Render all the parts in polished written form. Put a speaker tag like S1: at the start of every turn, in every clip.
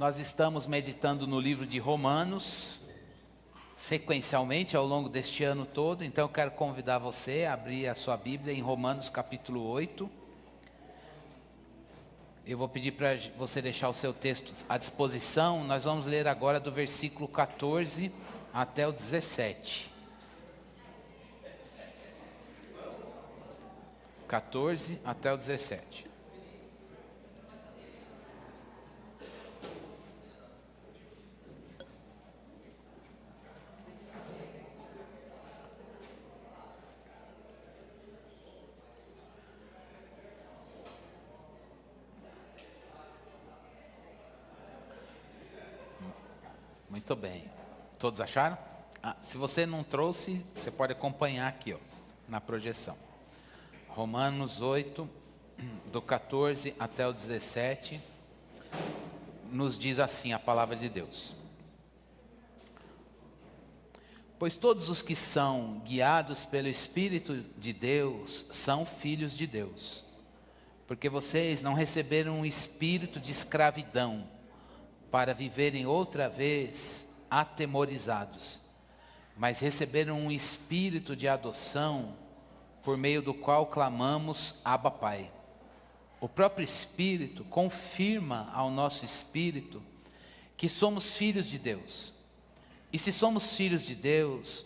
S1: Nós estamos meditando no livro de Romanos, sequencialmente ao longo deste ano todo. Então eu quero convidar você a abrir a sua Bíblia em Romanos capítulo 8. Eu vou pedir para você deixar o seu texto à disposição. Nós vamos ler agora do versículo 14 até o 17. 14 até o 17. Muito bem. Todos acharam? Se você não trouxe, você pode acompanhar aqui, na projeção. Romanos 8, do 14 até o 17, nos diz assim a palavra de Deus. Pois todos os que são guiados pelo Espírito de Deus são filhos de Deus. Porque vocês não receberam um espírito de escravidão para viverem outra vez atemorizados, mas receberam um espírito de adoção, por meio do qual clamamos, Abba, Pai. O próprio Espírito confirma ao nosso espírito que somos filhos de Deus. E se somos filhos de Deus,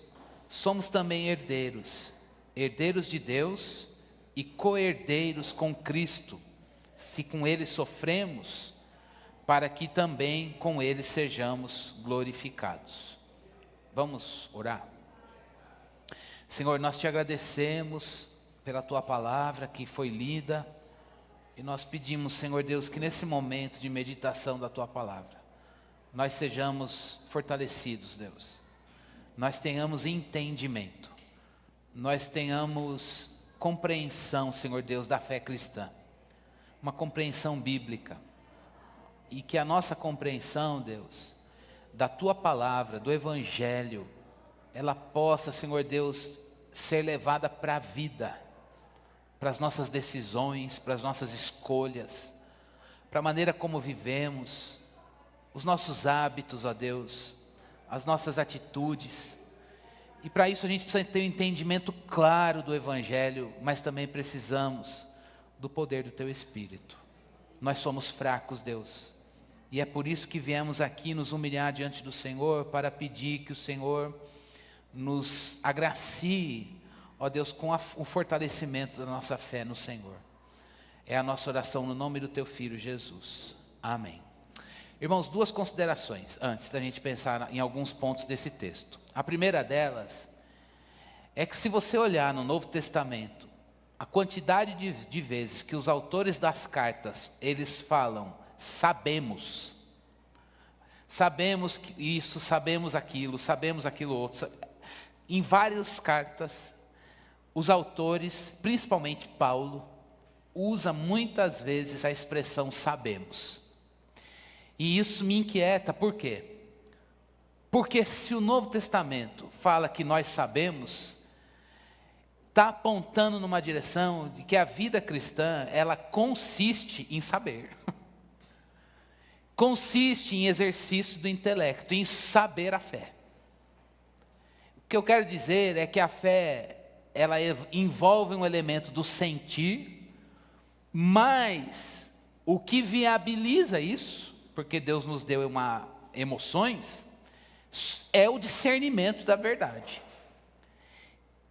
S1: somos também herdeiros, herdeiros de Deus e co-herdeiros com Cristo, se com Ele sofremos, para que também com Ele sejamos glorificados. Vamos orar? Senhor, nós te agradecemos pela Tua palavra que foi lida, e nós pedimos, Senhor Deus, que nesse momento de meditação da Tua palavra, nós sejamos fortalecidos, Deus. Nós tenhamos entendimento, nós tenhamos compreensão, Senhor Deus, da fé cristã, uma compreensão bíblica, e que a nossa compreensão, Deus, da Tua palavra, do Evangelho, ela possa, Senhor Deus, ser levada para a vida, para as nossas decisões, para as nossas escolhas, para a maneira como vivemos, os nossos hábitos, ó Deus, as nossas atitudes. E para isso a gente precisa ter um entendimento claro do Evangelho, mas também precisamos do poder do Teu Espírito. Nós somos fracos, Deus, e é por isso que viemos aqui nos humilhar diante do Senhor, para pedir que o Senhor nos agracie, ó Deus, com o fortalecimento da nossa fé no Senhor. É a nossa oração no nome do Teu Filho Jesus. Amém. Irmãos, duas considerações antes da gente pensar em alguns pontos desse texto. A primeira delas é que, se você olhar no Novo Testamento, a quantidade de vezes que os autores das cartas, eles falam, sabemos que isso, sabemos aquilo outro. Em várias cartas, os autores, principalmente Paulo, usa muitas vezes a expressão sabemos. E isso me inquieta, por quê? Porque se o Novo Testamento fala que nós sabemos, está apontando numa direção de que a vida cristã, ela consiste em saber. Consiste em exercício do intelecto, em saber a fé. O que eu quero dizer é que a fé, ela envolve um elemento do sentir, mas o que viabiliza isso, porque Deus nos deu emoções, é o discernimento da verdade.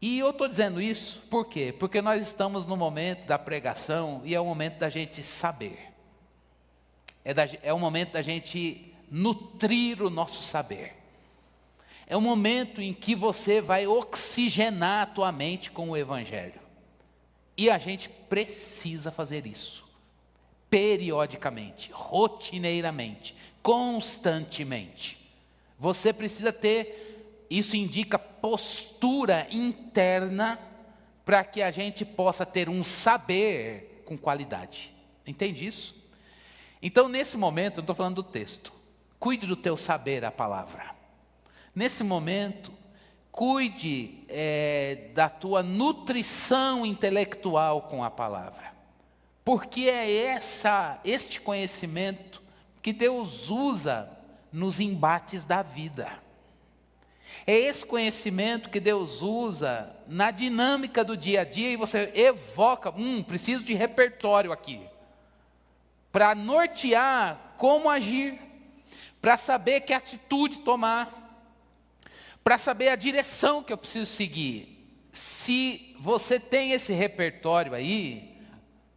S1: E eu estou dizendo isso, por quê? Porque nós estamos no momento da pregação, e é o momento da gente saber. É o momento da gente nutrir o nosso saber. É o momento em que você vai oxigenar a tua mente com o Evangelho. E a gente precisa fazer isso. Periodicamente, rotineiramente, constantemente. Você precisa ter, isso indica postura interna, para que a gente possa ter um saber com qualidade. Entende isso? Então, nesse momento, eu não estou falando do texto. Cuide do teu saber, a palavra. Nesse momento, cuide da tua nutrição intelectual com a palavra. Porque é este conhecimento que Deus usa nos embates da vida. É esse conhecimento que Deus usa na dinâmica do dia a dia e você evoca, preciso de repertório aqui, para nortear como agir, para saber que atitude tomar, para saber a direção que eu preciso seguir. Se você tem esse repertório aí,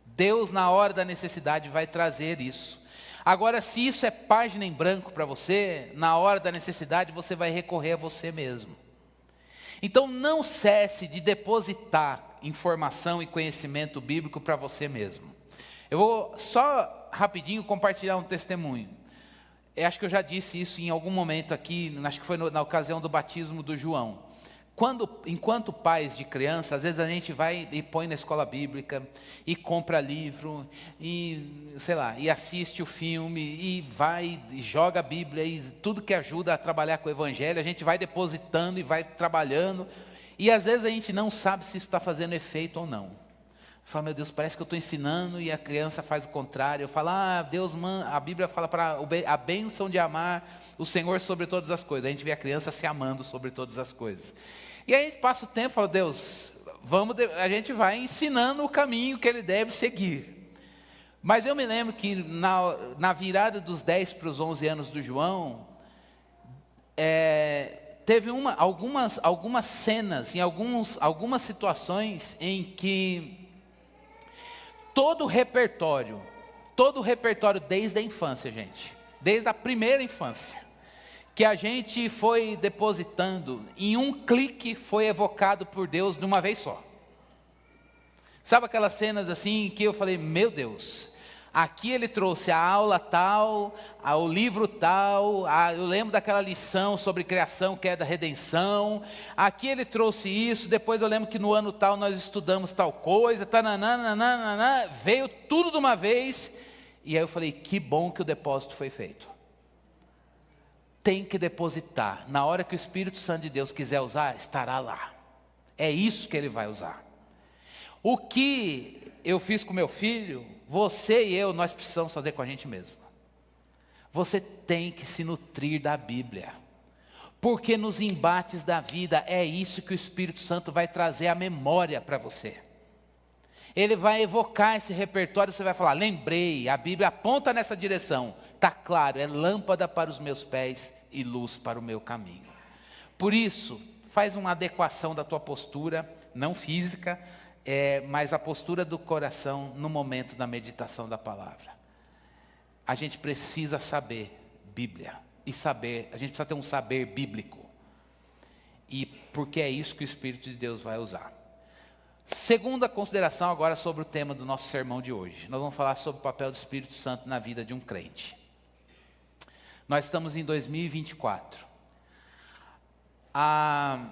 S1: Deus na hora da necessidade vai trazer isso. Agora, se isso é página em branco para você, na hora da necessidade você vai recorrer a você mesmo. Então não cesse de depositar informação e conhecimento bíblico para você mesmo. Eu vou só rapidinho compartilhar um testemunho. Eu acho que eu já disse isso em algum momento aqui, acho que foi na ocasião do batismo do João. Enquanto pais de criança, às vezes a gente vai e põe na escola bíblica, e compra livro, e sei lá, e assiste o filme, e vai, e joga a Bíblia, e tudo que ajuda a trabalhar com o Evangelho, a gente vai depositando e vai trabalhando, e às vezes a gente não sabe se isso está fazendo efeito ou não. Fala, meu Deus, parece que eu estou ensinando e a criança faz o contrário. Eu falo, a Bíblia fala para a bênção de amar o Senhor sobre todas as coisas. A gente vê a criança se amando sobre todas as coisas. E aí a gente passa o tempo e fala, Deus, a gente vai ensinando o caminho que ele deve seguir. Mas eu me lembro que na virada dos 10 para os 11 anos do João, teve algumas cenas, em algumas situações em que todo o repertório desde a infância, gente, desde a primeira infância, que a gente foi depositando, em um clique foi evocado por Deus de uma vez só. Sabe aquelas cenas assim que eu falei, meu Deus, aqui ele trouxe a aula tal, o livro tal, eu lembro daquela lição sobre criação, queda, redenção, aqui ele trouxe isso, depois eu lembro que no ano tal nós estudamos tal coisa, veio tudo de uma vez, e aí eu falei, que bom que o depósito foi feito. Tem que depositar, na hora que o Espírito Santo de Deus quiser usar, estará lá, é isso que ele vai usar. O que eu fiz com meu filho, você e eu, nós precisamos fazer com a gente mesmo. Você tem que se nutrir da Bíblia, porque nos embates da vida, é isso que o Espírito Santo vai trazer à memória para você. Ele vai evocar esse repertório, você vai falar, lembrei, a Bíblia aponta nessa direção, está claro, é lâmpada para os meus pés e luz para o meu caminho. Por isso, faz uma adequação da tua postura, não física, mas a postura do coração no momento da meditação da palavra. A gente precisa saber Bíblia, a gente precisa ter um saber bíblico, e porque é isso que o Espírito de Deus vai usar. Segunda consideração agora sobre o tema do nosso sermão de hoje. Nós vamos falar sobre o papel do Espírito Santo na vida de um crente. Nós estamos em 2024. Há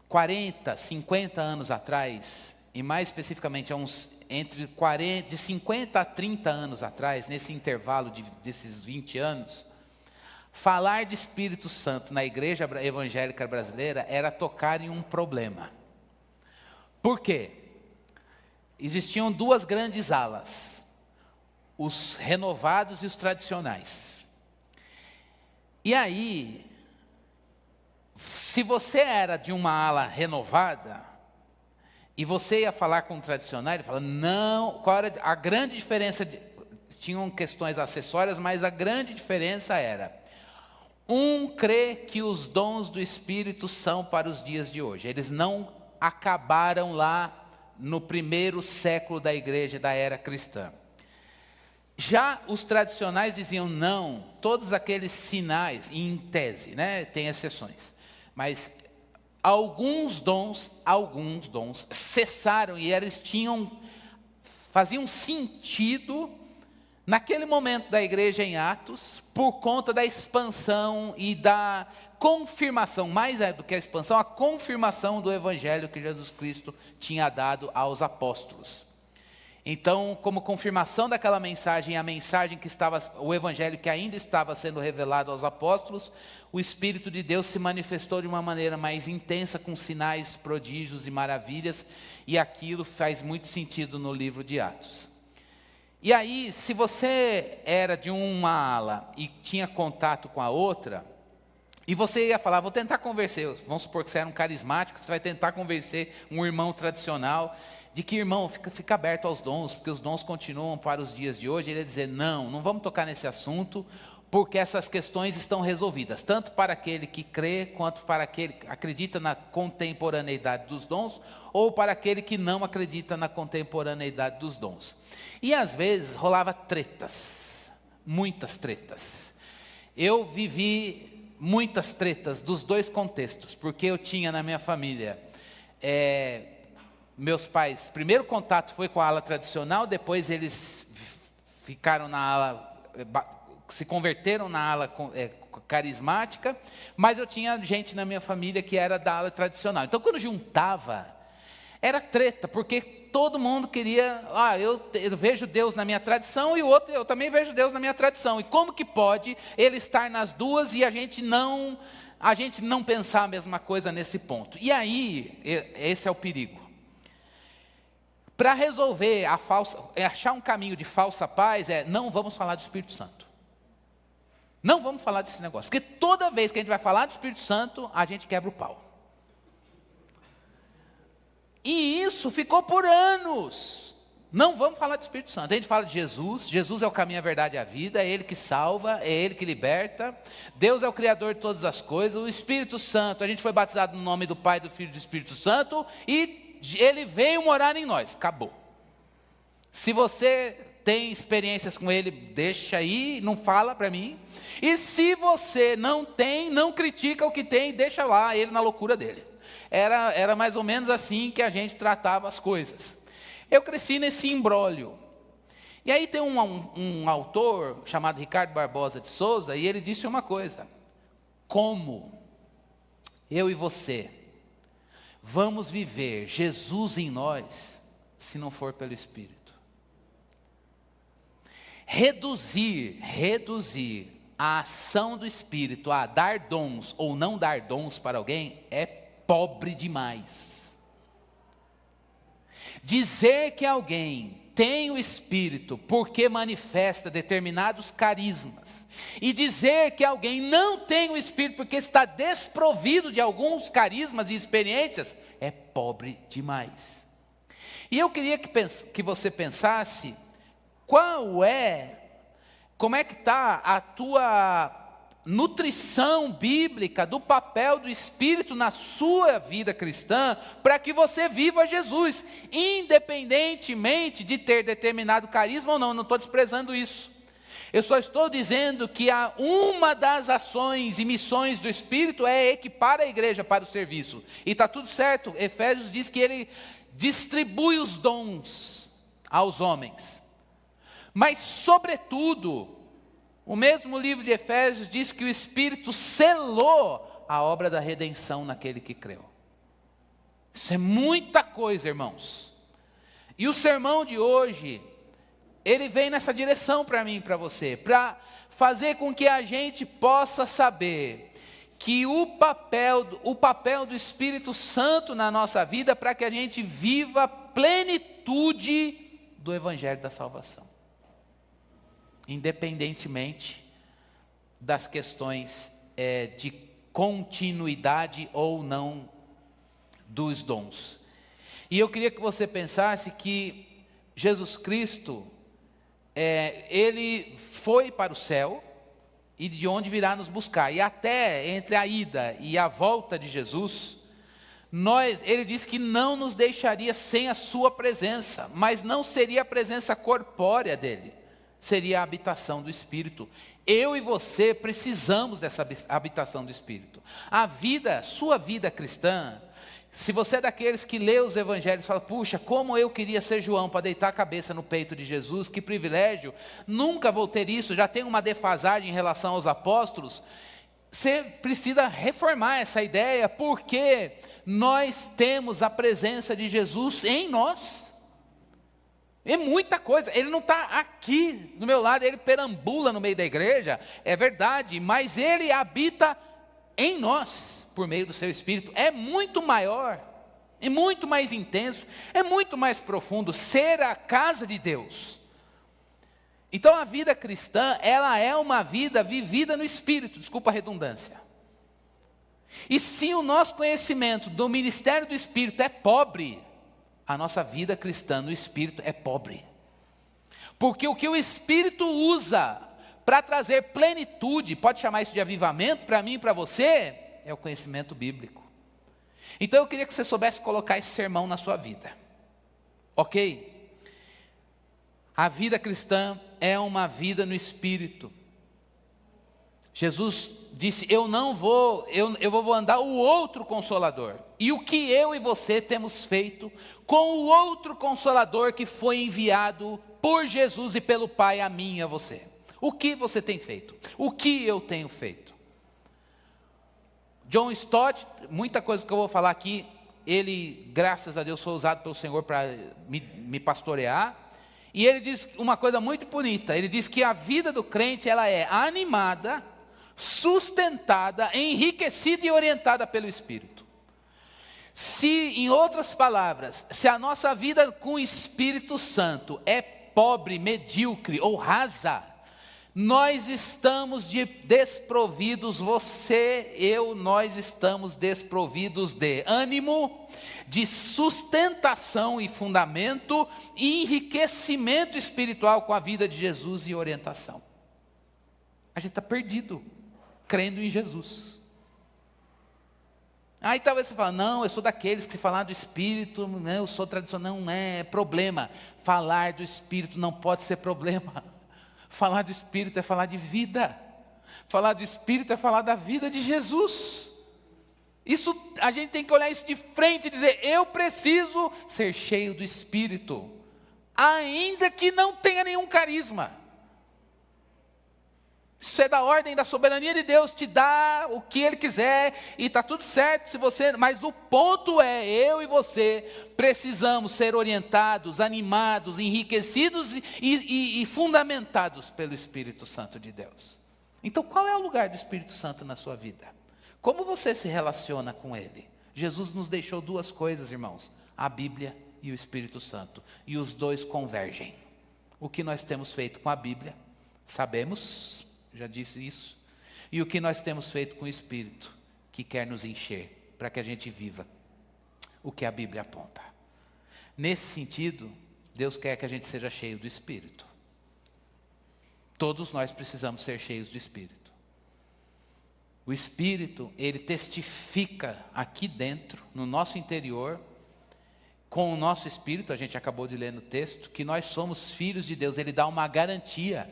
S1: 40, 50 anos atrás, e mais especificamente de 50 a 30 anos atrás, nesse intervalo desses 20 anos, falar de Espírito Santo na igreja evangélica brasileira era tocar em um problema. Por quê? Existiam duas grandes alas, os renovados e os tradicionais. E aí, se você era de uma ala renovada, e você ia falar com o tradicional, ele fala, não, qual era a grande diferença? Tinham questões acessórias, mas a grande diferença era, um crê que os dons do Espírito são para os dias de hoje, eles não acabaram lá no primeiro século da igreja, da era cristã. Já os tradicionais diziam não, todos aqueles sinais, em tese, né, tem exceções, mas alguns dons cessaram e eles faziam sentido naquele momento da igreja em Atos, por conta da expansão e da confirmação, mais do que a expansão, a confirmação do evangelho que Jesus Cristo tinha dado aos apóstolos. Então, como confirmação daquela mensagem, a mensagem que estava, o evangelho que ainda estava sendo revelado aos apóstolos, o Espírito de Deus se manifestou de uma maneira mais intensa, com sinais, prodígios e maravilhas, e aquilo faz muito sentido no livro de Atos. E aí, se você era de uma ala e tinha contato com a outra, e você ia falar, vou tentar convencer, vamos supor que você era um carismático, você vai tentar convencer um irmão tradicional, de que, irmão, fica aberto aos dons, porque os dons continuam para os dias de hoje. Ele ia dizer, não vamos tocar nesse assunto, porque essas questões estão resolvidas, tanto para aquele que crê, quanto para aquele que acredita na contemporaneidade dos dons, ou para aquele que não acredita na contemporaneidade dos dons. E às vezes rolava tretas, muitas tretas. Eu vivi muitas tretas dos dois contextos, porque eu tinha na minha família, meus pais, primeiro contato foi com a ala tradicional, depois eles ficaram na ala, se converteram na ala carismática, mas eu tinha gente na minha família que era da ala tradicional. Então, quando juntava, era treta, porque todo mundo queria, eu vejo Deus na minha tradição, e o outro, eu também vejo Deus na minha tradição. E como que pode ele estar nas duas e a gente não pensar a mesma coisa nesse ponto? E aí, esse é o perigo. Para resolver achar um caminho de falsa paz, não vamos falar do Espírito Santo. Não vamos falar desse negócio, porque toda vez que a gente vai falar do Espírito Santo, a gente quebra o pau. E isso ficou por anos. Não vamos falar do Espírito Santo. A gente fala de Jesus. Jesus é o caminho, a verdade e a vida. É Ele que salva, é Ele que liberta. Deus é o Criador de todas as coisas. O Espírito Santo, a gente foi batizado no nome do Pai, do Filho e do Espírito Santo, e Ele veio morar em nós. Acabou. Se você tem experiências com Ele, deixa aí, não fala para mim. E se você não tem, não critica o que tem, deixa lá Ele na loucura dele. Era mais ou menos assim que a gente tratava as coisas. Eu cresci nesse imbróglio. E aí tem um autor chamado Ricardo Barbosa de Souza, e ele disse uma coisa: como eu e você vamos viver Jesus em nós, se não for pelo Espírito? Reduzir a ação do Espírito a dar dons ou não dar dons para alguém é pobre demais. Dizer que alguém tem o Espírito porque manifesta determinados carismas, e dizer que alguém não tem o Espírito porque está desprovido de alguns carismas e experiências, é pobre demais. E eu queria que você pensasse, como é que está a tua nutrição bíblica do papel do Espírito na sua vida cristã, para que você viva Jesus, independentemente de ter determinado carisma ou não. Não estou desprezando isso. Eu só estou dizendo que uma das ações e missões do Espírito é equipar a igreja para o serviço. E está tudo certo. Efésios diz que Ele distribui os dons aos homens. Mas, sobretudo, o mesmo livro de Efésios diz que o Espírito selou a obra da redenção naquele que creu. Isso é muita coisa, irmãos. E o sermão de hoje, ele vem nessa direção para mim e para você, para fazer com que a gente possa saber que o papel do Espírito Santo na nossa vida, para que a gente viva a plenitude do Evangelho da salvação, independentemente das questões de continuidade ou não dos dons. E eu queria que você pensasse que Jesus Cristo, Ele foi para o céu, e de onde virá nos buscar. E até entre a ida e a volta de Jesus, Ele disse que não nos deixaria sem a sua presença, mas não seria a presença corpórea dEle, seria a habitação do Espírito. Eu e você precisamos dessa habitação do Espírito. Sua vida cristã, se você é daqueles que lê os evangelhos e fala, puxa, como eu queria ser João para deitar a cabeça no peito de Jesus, que privilégio, nunca vou ter isso, já tenho uma defasagem em relação aos apóstolos. Você precisa reformar essa ideia, porque nós temos a presença de Jesus em nós. É muita coisa. Ele não está aqui do meu lado, Ele perambula no meio da igreja, é verdade, mas Ele habita em nós, por meio do seu Espírito. É muito maior, é muito mais intenso, é muito mais profundo ser a casa de Deus. Então a vida cristã, ela é uma vida vivida no Espírito, desculpa a redundância. E se o nosso conhecimento do ministério do Espírito é pobre, a nossa vida cristã no Espírito é pobre. Porque o que o Espírito usa para trazer plenitude, pode chamar isso de avivamento para mim e para você, é o conhecimento bíblico. Então eu queria que você soubesse colocar esse sermão na sua vida. Ok? A vida cristã é uma vida no Espírito. Jesus disse, eu vou mandar o outro Consolador. E o que eu e você temos feito com o outro Consolador que foi enviado por Jesus e pelo Pai a mim e a você? O que você tem feito? O que eu tenho feito? John Stott, muita coisa que eu vou falar aqui, ele, graças a Deus, foi usado pelo Senhor para me pastorear. E ele diz uma coisa muito bonita, ele diz que a vida do crente, ela é animada, sustentada, enriquecida e orientada pelo Espírito. Se, em outras palavras, se a nossa vida com o Espírito Santo é pobre, medíocre ou rasa, nós estamos desprovidos, nós estamos desprovidos de ânimo, de sustentação e fundamento, e enriquecimento espiritual com a vida de Jesus e orientação. A gente está perdido, crendo em Jesus. Aí talvez você fale, não, eu sou daqueles que se falar do Espírito, né, eu sou tradicional, não é problema. Falar do Espírito não pode ser problema. Falar do Espírito é falar de vida. Falar do Espírito é falar da vida de Jesus. Isso, a gente tem que olhar isso de frente e dizer, eu preciso ser cheio do Espírito, ainda que não tenha nenhum carisma. Isso é da ordem da soberania de Deus, te dá o que Ele quiser, e está tudo certo, mas o ponto é, eu e você precisamos ser orientados, animados, enriquecidos e fundamentados pelo Espírito Santo de Deus. Então qual é o lugar do Espírito Santo na sua vida? Como você se relaciona com Ele? Jesus nos deixou duas coisas, irmãos, a Bíblia e o Espírito Santo, e os dois convergem. O que nós temos feito com a Bíblia, sabemos, já disse isso. E o que nós temos feito com o Espírito, que quer nos encher, para que a gente viva o que a Bíblia aponta. Nesse sentido, Deus quer que a gente seja cheio do Espírito. Todos nós precisamos ser cheios do Espírito. O Espírito, ele testifica aqui dentro, no nosso interior, com o nosso Espírito, a gente acabou de ler no texto, que nós somos filhos de Deus. Ele dá uma garantia.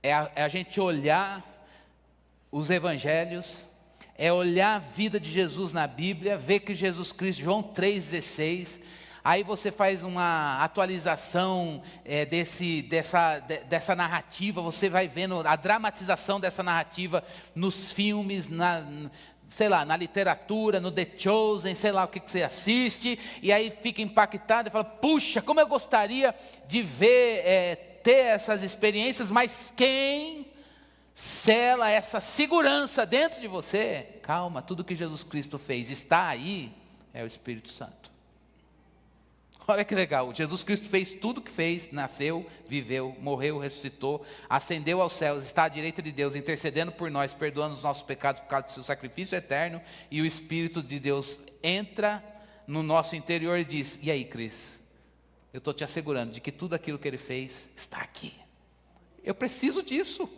S1: É a gente olhar os evangelhos, é olhar a vida de Jesus na Bíblia, ver que Jesus Cristo, João 3,16, aí você faz uma atualização dessa narrativa, você vai vendo a dramatização dessa narrativa nos filmes, na literatura, no The Chosen, sei lá o que você assiste, e aí fica impactado e fala, puxa, como eu gostaria de ver, ter essas experiências, mas quem sela essa segurança dentro de você? Calma, tudo que Jesus Cristo fez está aí, é o Espírito Santo. Olha que legal, Jesus Cristo fez tudo o que fez, nasceu, viveu, morreu, ressuscitou, ascendeu aos céus, está à direita de Deus, intercedendo por nós, perdoando os nossos pecados por causa do seu sacrifício eterno, e o Espírito de Deus entra no nosso interior e diz, e aí, Cris? Eu estou te assegurando de que tudo aquilo que Ele fez está aqui. Eu preciso disso.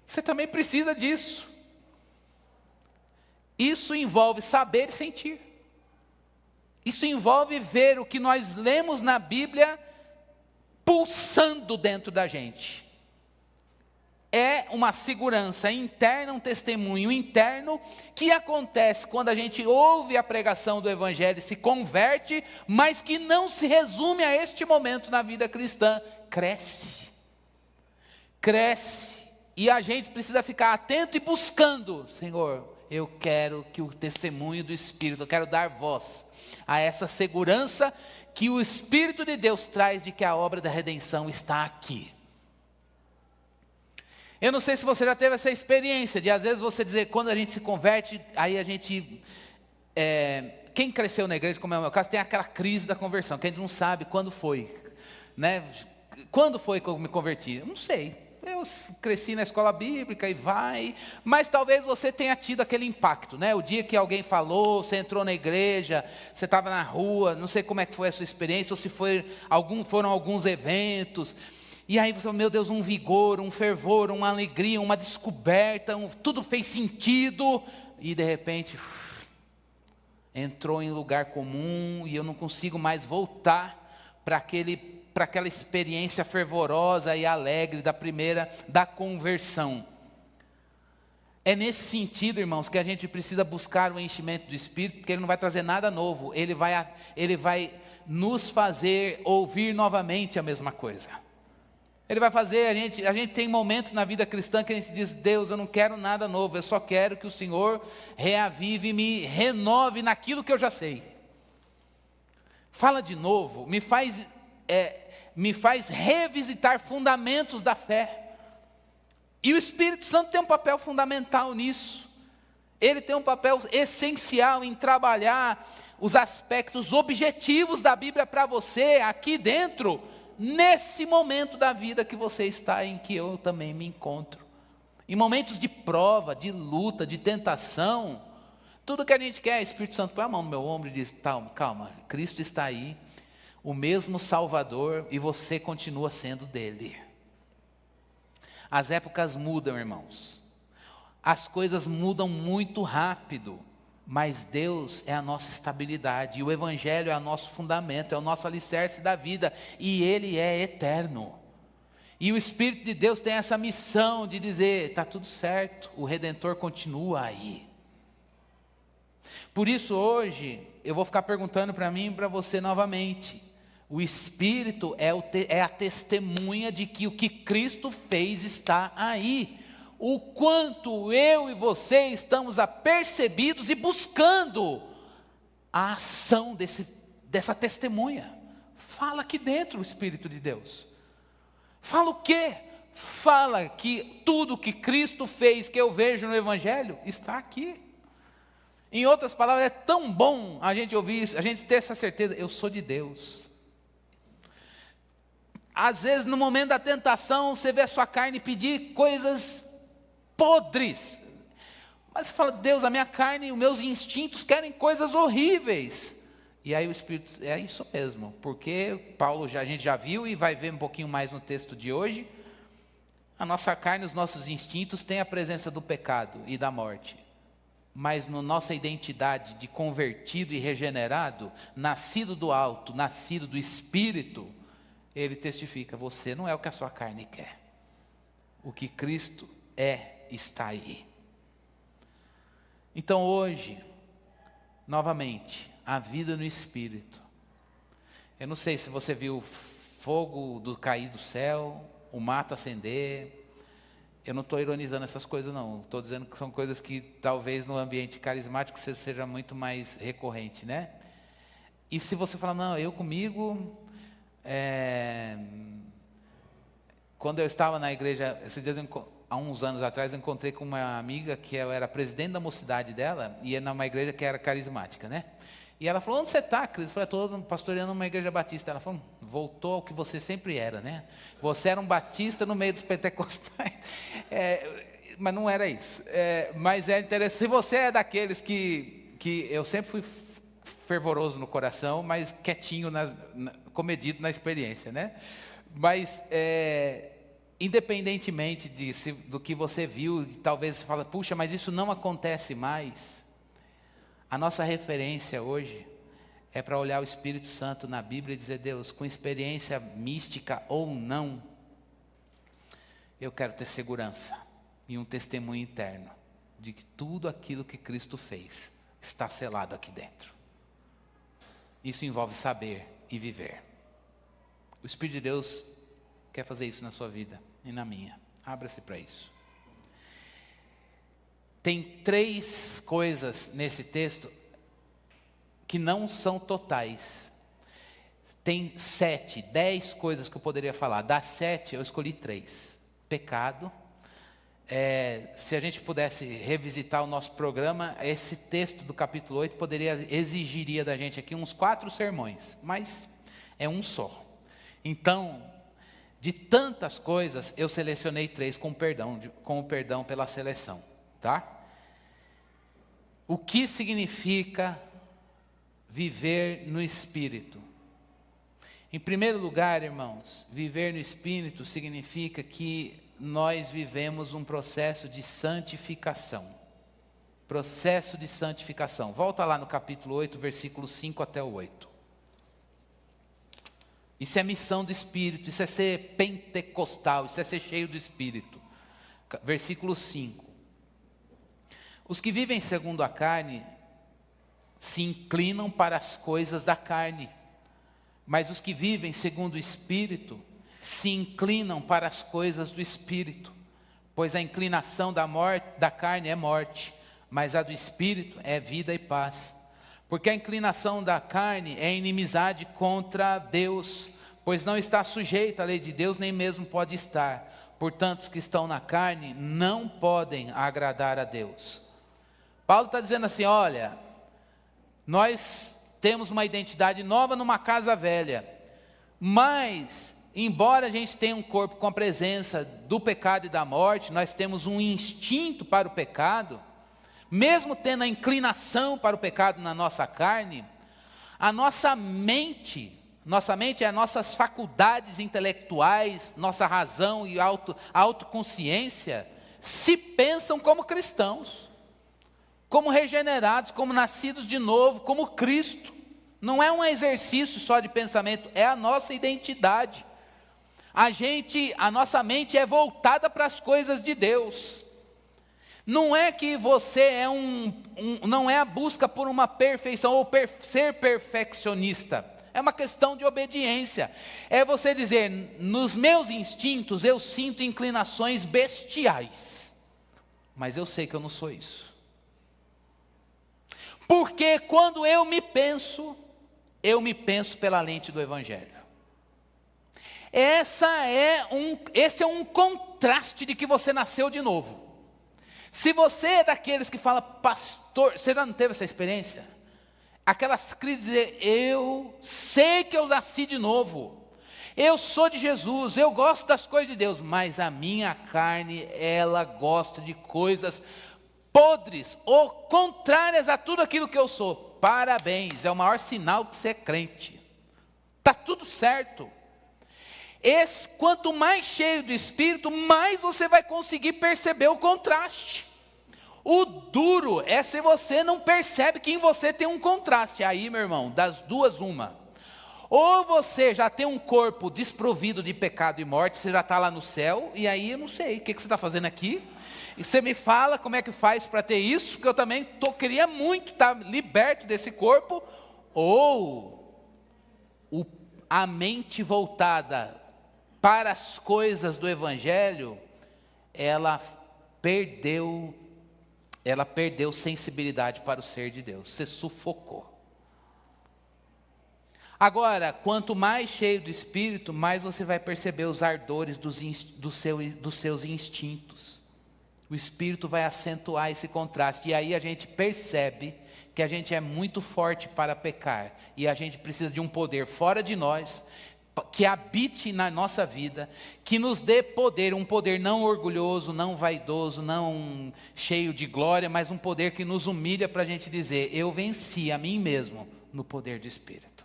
S1: Você também precisa disso. Isso envolve saber e sentir. Isso envolve ver o que nós lemos na Bíblia pulsando dentro da gente. É uma segurança interna, um testemunho interno que acontece quando a gente ouve a pregação do Evangelho e se converte, mas que não se resume a este momento na vida cristã. Cresce. E a gente precisa ficar atento e buscando. Senhor, eu quero que o testemunho do Espírito, eu quero dar voz a essa segurança que o Espírito de Deus traz de que a obra da redenção está aqui. Eu não sei se você já teve essa experiência de às vezes você dizer, quando a gente se converte, aí a gente, quem cresceu na igreja, como é o meu caso, tem aquela crise da conversão, que a gente não sabe quando foi, né? Quando foi que eu me converti? Eu não sei. Eu cresci na escola bíblica e vai, mas talvez você tenha tido aquele impacto, né? O dia que alguém falou, você entrou na igreja, você estava na rua, não sei como é que foi a sua experiência, ou se foram alguns eventos, e aí você, meu Deus, um vigor, um fervor, uma alegria, uma descoberta, tudo fez sentido, e de repente, entrou em lugar comum, e eu não consigo mais voltar para aquela experiência fervorosa e alegre da conversão. É nesse sentido, irmãos, que a gente precisa buscar o enchimento do Espírito, porque Ele não vai trazer nada novo, Ele vai nos fazer ouvir novamente a mesma coisa. Ele vai fazer, a gente tem momentos na vida cristã que a gente diz, Deus, eu não quero nada novo, eu só quero que o Senhor reavive e me renove naquilo que eu já sei. Fala de novo, me faz revisitar fundamentos da fé. E o Espírito Santo tem um papel fundamental nisso. Ele tem um papel essencial em trabalhar os aspectos objetivos da Bíblia para você, aqui dentro, nesse momento da vida que você está, em que eu também me encontro. Em momentos de prova, de luta, de tentação, tudo que a gente quer, o Espírito Santo põe a mão no meu ombro e diz, calma, Cristo está aí, o mesmo Salvador, e você continua sendo dele. As épocas mudam, irmãos. As coisas mudam muito rápido. Mas Deus é a nossa estabilidade. E o Evangelho é o nosso fundamento. É o nosso alicerce da vida. E Ele é eterno. E o Espírito de Deus tem essa missão de dizer, está tudo certo. O Redentor continua aí. Por isso hoje, eu vou ficar perguntando para mim e para você novamente. O Espírito é a testemunha de que o que Cristo fez está aí. O quanto eu e você estamos apercebidos e buscando a ação dessa testemunha. Fala aqui dentro o Espírito de Deus. Fala o quê? Fala que tudo que Cristo fez, que eu vejo no Evangelho, está aqui. Em outras palavras, é tão bom a gente ouvir isso, a gente ter essa certeza, eu sou de Deus. Às vezes no momento da tentação, você vê a sua carne pedir coisas podres, mas você fala, Deus, a minha carne, os meus instintos querem coisas horríveis, e aí o Espírito, é isso mesmo, porque Paulo, a gente já viu e vai ver um pouquinho mais no texto de hoje, a nossa carne, os nossos instintos têm a presença do pecado e da morte, mas na nossa identidade de convertido e regenerado, nascido do alto, nascido do Espírito, ele testifica, você não é o que a sua carne quer, o que Cristo está aí. Então hoje, novamente, a vida no Espírito. Eu não sei se você viu o fogo cair do céu, o mato acender. Eu não estou ironizando essas coisas não. Estou dizendo que são coisas que talvez no ambiente carismático seja muito mais recorrente, né? E se você falar, não, eu comigo... Quando eu estava na igreja, esses dias há uns anos atrás, eu encontrei com uma amiga que eu era presidente da mocidade dela, e ia numa igreja que era carismática, né? E ela falou, onde você está, Cris? Eu falei, estou pastoreando uma igreja batista. Ela falou, voltou ao que você sempre era, né? Você era um batista no meio dos pentecostais. Mas não era isso. Mas é interessante, se você é daqueles que eu sempre fui fervoroso no coração, mas quietinho, comedido na experiência, né? Mas, independentemente do que você viu, talvez você fale, puxa, mas isso não acontece mais. A nossa referência hoje é para olhar o Espírito Santo na Bíblia e dizer, Deus, com experiência mística ou não, eu quero ter segurança e um testemunho interno de que tudo aquilo que Cristo fez está selado aqui dentro. Isso envolve saber e viver. O Espírito de Deus quer fazer isso na sua vida e na minha. Abra-se para isso. Tem 3 coisas nesse texto que não são totais. Tem 7, 10 coisas que eu poderia falar. Das 7, eu escolhi 3. Pecado. Se a gente pudesse revisitar o nosso programa, esse texto do capítulo 8 exigiria da gente aqui uns 4 sermões, mas é um só. Então, De tantas coisas, eu selecionei 3 com o perdão pela seleção, tá? O que significa viver no Espírito? Em primeiro lugar, irmãos, viver no Espírito significa que nós vivemos um processo de santificação. Processo de santificação. Volta lá no capítulo 8, versículos 5 até o 8. Isso é missão do Espírito, isso é ser pentecostal, isso é ser cheio do Espírito. Versículo 5. Os que vivem segundo a carne se inclinam para as coisas da carne, mas os que vivem segundo o Espírito se inclinam para as coisas do Espírito. Pois a inclinação da carne é morte, mas a do Espírito é vida e paz. Porque a inclinação da carne é inimizade contra Deus, pois não está sujeita à lei de Deus, nem mesmo pode estar. Portanto, os que estão na carne não podem agradar a Deus. Paulo está dizendo assim, olha, nós temos uma identidade nova numa casa velha, mas, embora a gente tenha um corpo com a presença do pecado e da morte, nós temos um instinto para o pecado. Mesmo tendo a inclinação para o pecado na nossa carne, a nossa mente é as nossas faculdades intelectuais, nossa razão e autoconsciência, se pensam como cristãos, como regenerados, como nascidos de novo, como Cristo. Não é um exercício só de pensamento, é a nossa identidade. A nossa mente é voltada para as coisas de Deus. Não é que você não é a busca por uma perfeição ou ser perfeccionista. É uma questão de obediência. É você dizer, nos meus instintos eu sinto inclinações bestiais, mas eu sei que eu não sou isso. Porque quando eu me penso pela lente do Evangelho. Esse é um contraste de que você nasceu de novo. Se você é daqueles que fala, pastor, você já não teve essa experiência? Aquelas crises de, eu sei que eu nasci de novo, eu sou de Jesus, eu gosto das coisas de Deus, mas a minha carne, ela gosta de coisas podres ou contrárias a tudo aquilo que eu sou. Parabéns, é o maior sinal que você é crente. Está tudo certo. Quanto mais cheio do Espírito, mais você vai conseguir perceber o contraste. O duro é se você não percebe que em você tem um contraste. Aí, meu irmão, das duas, uma. Ou você já tem um corpo desprovido de pecado e morte, você já está lá no céu, e aí eu não sei, o que você está fazendo aqui? E você me fala como é que faz para ter isso, porque eu também queria muito estar liberto desse corpo. Ou a mente voltada para as coisas do Evangelho, ela perdeu sensibilidade para o ser de Deus, você sufocou. Agora, quanto mais cheio do Espírito, mais você vai perceber os ardores dos seus instintos. O Espírito vai acentuar esse contraste, e aí a gente percebe que a gente é muito forte para pecar, e a gente precisa de um poder fora de nós, que habite na nossa vida, que nos dê poder, um poder não orgulhoso, não vaidoso, não cheio de glória, mas um poder que nos humilha para a gente dizer, eu venci a mim mesmo no poder do Espírito.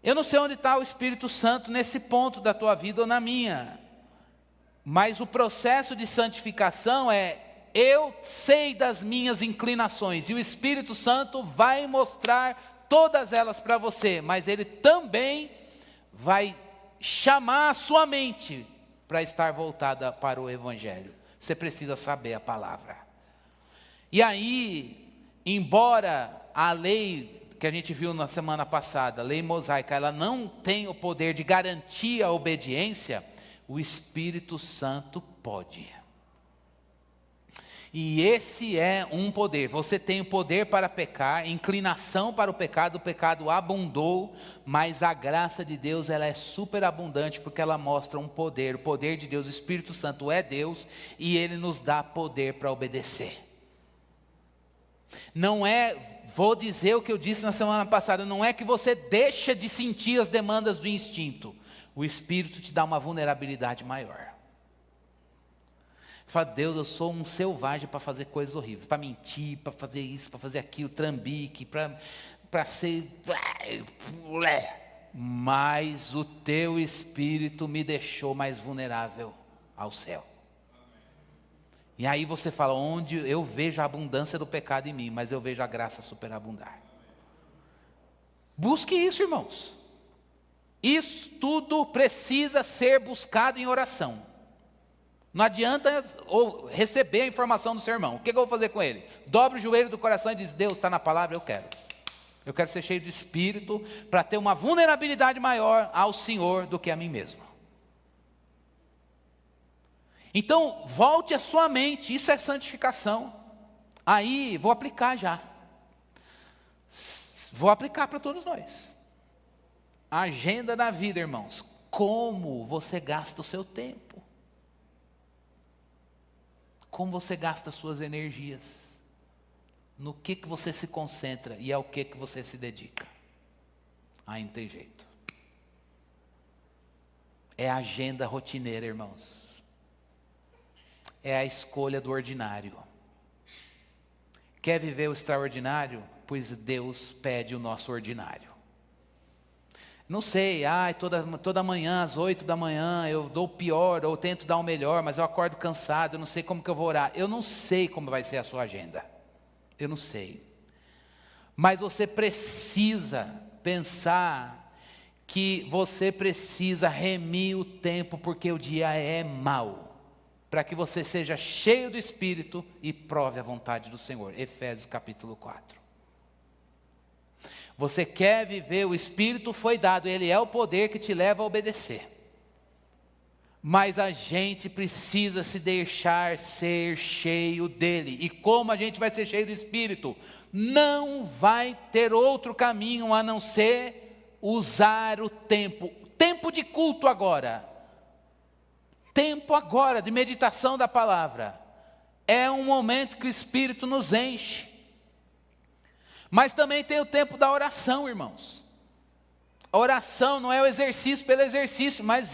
S1: Eu não sei onde está o Espírito Santo nesse ponto da tua vida ou na minha, mas o processo de santificação eu sei das minhas inclinações, e o Espírito Santo vai mostrar todas elas para você, mas Ele também vai chamar a sua mente para estar voltada para o Evangelho. Você precisa saber a palavra. E aí, embora a lei que a gente viu na semana passada, a lei mosaica, ela não tem o poder de garantir a obediência, o Espírito Santo pode. E esse é um poder. Você tem o poder para pecar, inclinação para o pecado abundou, mas a graça de Deus, ela é superabundante, porque ela mostra um poder, o poder de Deus. O Espírito Santo é Deus, e Ele nos dá poder para obedecer. Não é, vou dizer o que eu disse na semana passada, não é que você deixa de sentir as demandas do instinto. O Espírito te dá uma vulnerabilidade maior. Você fala, Deus, eu sou um selvagem para fazer coisas horríveis, para mentir, para fazer isso, para fazer aquilo, trambique, para ser... Mas o teu Espírito me deixou mais vulnerável ao céu. E aí você fala, onde eu vejo a abundância do pecado em mim, mas eu vejo a graça superabundar. Busque isso, irmãos. Isso tudo precisa ser buscado em oração. Não adianta ou receber a informação do seu irmão. O que eu vou fazer com ele? Dobra o joelho do coração e diz, Deus, está na palavra, eu quero. Eu quero ser cheio de Espírito para ter uma vulnerabilidade maior ao Senhor do que a mim mesmo. Então, volte a sua mente, isso é santificação. Aí, vou aplicar já. Vou aplicar para todos nós. A agenda da vida, irmãos. Como você gasta o seu tempo? Como você gasta as suas energias? No que você se concentra e ao que você se dedica? Aí não tem jeito. É a agenda rotineira, irmãos. É a escolha do ordinário. Quer viver o extraordinário? Pois Deus pede o nosso ordinário. Não sei, toda manhã, às 8 da manhã, eu dou o pior, ou tento dar o melhor, mas eu acordo cansado, eu não sei como que eu vou orar. Eu não sei como vai ser a sua agenda. Eu não sei. Mas você precisa pensar que você precisa remir o tempo, porque o dia é mau. Para que você seja cheio do Espírito e prove a vontade do Senhor. Efésios capítulo 4. Você quer viver, o Espírito foi dado, ele é o poder que te leva a obedecer. Mas a gente precisa se deixar ser cheio dele. E como a gente vai ser cheio do Espírito? Não vai ter outro caminho a não ser usar o tempo. Tempo de culto agora. Tempo agora de meditação da palavra. É um momento que o Espírito nos enche. Mas também tem o tempo da oração, irmãos. A oração não é o exercício pelo exercício, mas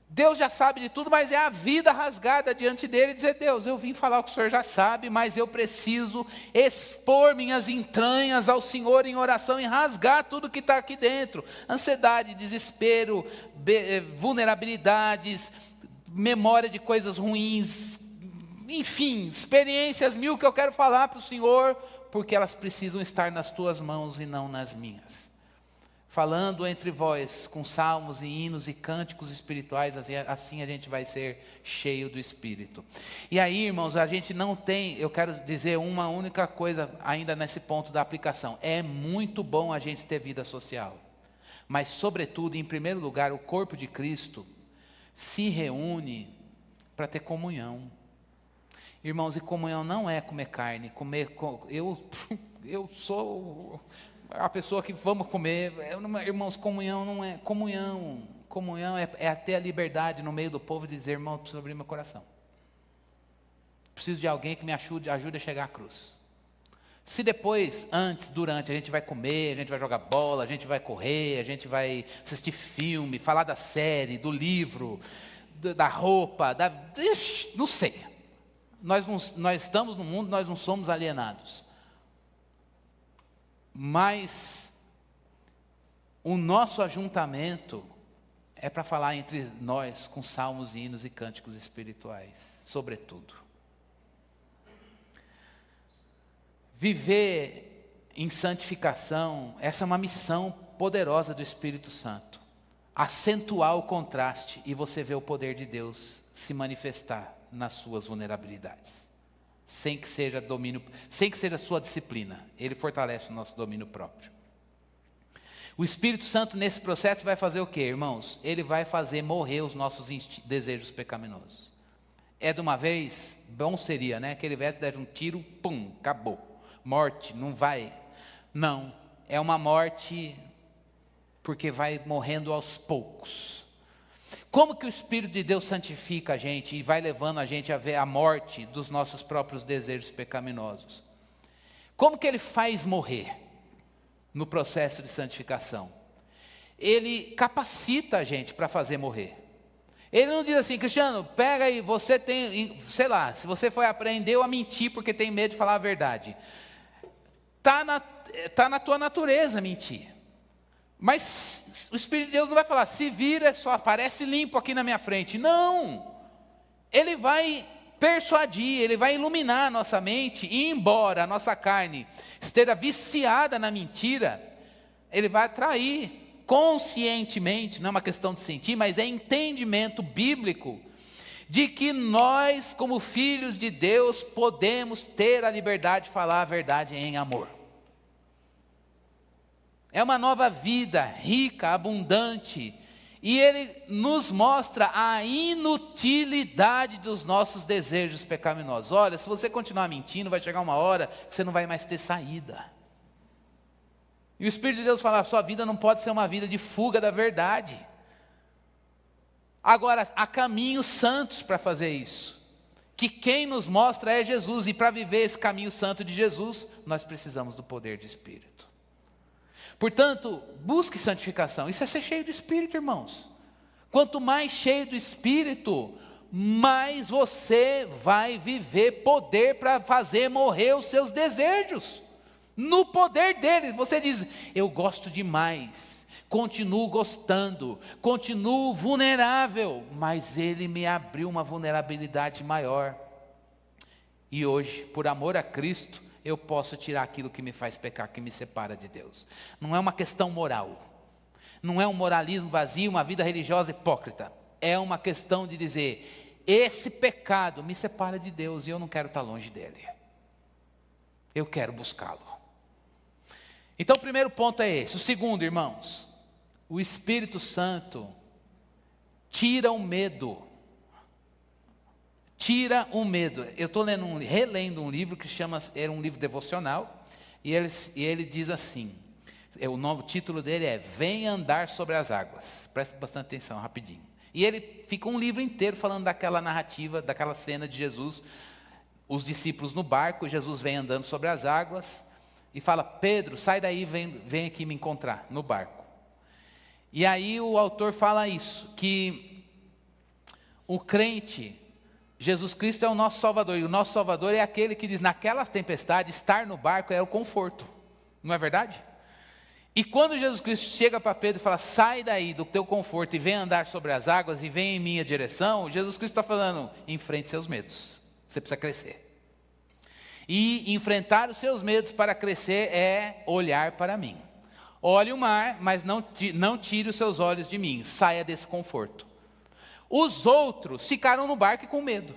S1: Deus já sabe de tudo, mas é a vida rasgada diante dele e dizer, Deus, eu vim falar o que o Senhor já sabe, mas eu preciso expor minhas entranhas ao Senhor em oração e rasgar tudo que está aqui dentro. Ansiedade, desespero, vulnerabilidades, memória de coisas ruins, enfim, experiências mil que eu quero falar para o Senhor, porque elas precisam estar nas tuas mãos e não nas minhas. Falando entre vós com salmos e hinos e cânticos espirituais, assim a gente vai ser cheio do Espírito. E aí, irmãos, a gente não tem, eu quero dizer uma única coisa ainda nesse ponto da aplicação. É muito bom a gente ter vida social. Mas, sobretudo, em primeiro lugar, o corpo de Cristo se reúne para ter comunhão. Irmãos, e comunhão não é comer carne. Eu sou a pessoa que vamos comer. Irmãos, comunhão não é comunhão. Comunhão é ter a liberdade no meio do povo e dizer, irmão, eu preciso abrir meu coração. Preciso de alguém que me ajude a chegar à cruz. Se depois, antes, durante, a gente vai comer, a gente vai jogar bola, a gente vai correr, a gente vai assistir filme, falar da série, do livro, da roupa, não sei. Nós estamos no mundo, nós não somos alienados. Mas o nosso ajuntamento é para falar entre nós com salmos, hinos e cânticos espirituais, sobretudo. Viver em santificação, essa é uma missão poderosa do Espírito Santo. Acentuar o contraste e você vê o poder de Deus se manifestar nas suas vulnerabilidades. Sem que seja sua disciplina. Ele fortalece o nosso domínio próprio. O Espírito Santo nesse processo vai fazer o quê, irmãos? Ele vai fazer morrer os nossos desejos pecaminosos. É de uma vez, bom seria, né? Que ele viesse, der um tiro, pum, acabou. Morte, não vai. Não, é uma morte porque vai morrendo aos poucos. Como que o Espírito de Deus santifica a gente e vai levando a gente a ver a morte dos nossos próprios desejos pecaminosos? Como que ele faz morrer no processo de santificação? Ele capacita a gente para fazer morrer. Ele não diz assim: Cristiano, pega aí, você tem, sei lá, se você foi aprendeu a mentir porque tem medo de falar a verdade. Tá na tua natureza mentir. Mas o Espírito de Deus não vai falar: se vira, só aparece limpo aqui na minha frente. Não. Ele vai persuadir, ele vai iluminar a nossa mente, e embora a nossa carne esteja viciada na mentira, ele vai atrair conscientemente, não é uma questão de sentir, mas é entendimento bíblico, de que nós, como filhos de Deus, podemos ter a liberdade de falar a verdade em amor. É uma nova vida, rica, abundante, e ele nos mostra a inutilidade dos nossos desejos pecaminosos. Olha, se você continuar mentindo, vai chegar uma hora que você não vai mais ter saída. E o Espírito de Deus fala: a sua vida não pode ser uma vida de fuga da verdade. Agora, há caminhos santos para fazer isso, que quem nos mostra é Jesus, e para viver esse caminho santo de Jesus, nós precisamos do poder de Espírito. Portanto, busque santificação. Isso é ser cheio do Espírito, irmãos. Quanto mais cheio do Espírito, mais você vai viver poder para fazer morrer os seus desejos. No poder dele, você diz: eu gosto demais, continuo gostando, continuo vulnerável, mas ele me abriu uma vulnerabilidade maior. E hoje, por amor a Cristo, eu posso tirar aquilo que me faz pecar, que me separa de Deus. Não é uma questão moral, não é um moralismo vazio, uma vida religiosa hipócrita. É uma questão de dizer: esse pecado me separa de Deus e eu não quero estar longe dele. Eu quero buscá-lo. Então o primeiro ponto é esse. O segundo, irmãos, o Espírito Santo tira o medo. Tira o medo. Eu estou relendo um livro que era um livro devocional, e ele diz assim, o título dele é Venha Andar Sobre as Águas. Presta bastante atenção, rapidinho. E ele fica um livro inteiro falando daquela narrativa, daquela cena de Jesus, os discípulos no barco, Jesus vem andando sobre as águas, e fala: Pedro, sai daí, vem aqui me encontrar, no barco. E aí o autor fala isso, que o crente, Jesus Cristo é o nosso Salvador, e o nosso Salvador é aquele que diz: naquela tempestade, estar no barco é o conforto, não é verdade? E quando Jesus Cristo chega para Pedro e fala: sai daí do teu conforto e vem andar sobre as águas e vem em minha direção, Jesus Cristo está falando: enfrente seus medos, você precisa crescer. E enfrentar os seus medos para crescer é olhar para mim. Olhe o mar, mas não tire os seus olhos de mim, saia desse conforto. Os outros ficaram no barco com medo.